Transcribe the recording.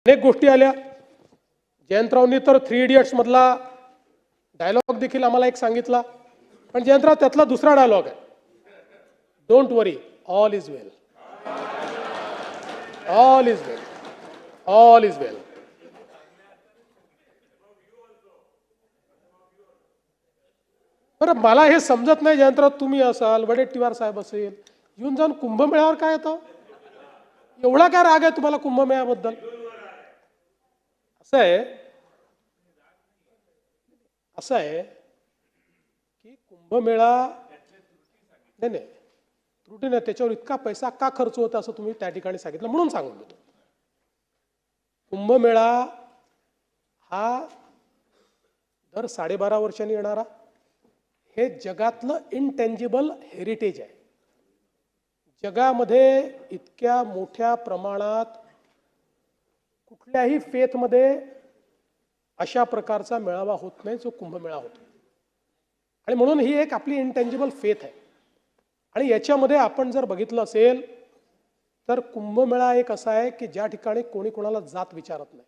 अनेक गोष्टी आल्या. जयंतरावनी तर 3 इडियट्स मधला डायलॉग देखील आम्हाला एक सांगितला. पण जयंतराव त्यातला दुसरा डायलॉग आहे, don't worry, all is well. All is well, all is well. बरं, मला हे समजत नाही जयंतराव, तुम्ही असाल, वडेट्टीवार साहेब असेल, येऊन जाऊन कुंभमेळ्यावर काय येतं? एवढा काय राग आहे तुम्हाला कुंभमेळ्याबद्दल? असं आहे की कुंभमेळा नाही, त्रुटी नाही, त्याच्यावर इतका पैसा का खर्च होता असं तुम्ही त्या ठिकाणी सांगितलं म्हणून सांगून देतो. कुंभमेळा हा दर 12.5 वर्षांनी येणारा हे जगातलं इनटेंजिबल हेरिटेज आहे. जगामध्ये इतक्या मोठ्या प्रमाणात कुठल्याही फेथमध्ये अशा प्रकारचा मेळावा होत नाही जो कुंभमेळा होतो. आणि म्हणून ही एक आपली इनटेंजिबल फेथ आहे. आणि याच्यामध्ये आपण जर बघितलं असेल तर कुंभमेळा एक असा आहे की ज्या ठिकाणी कोणी कोणाला जात विचारत नाही.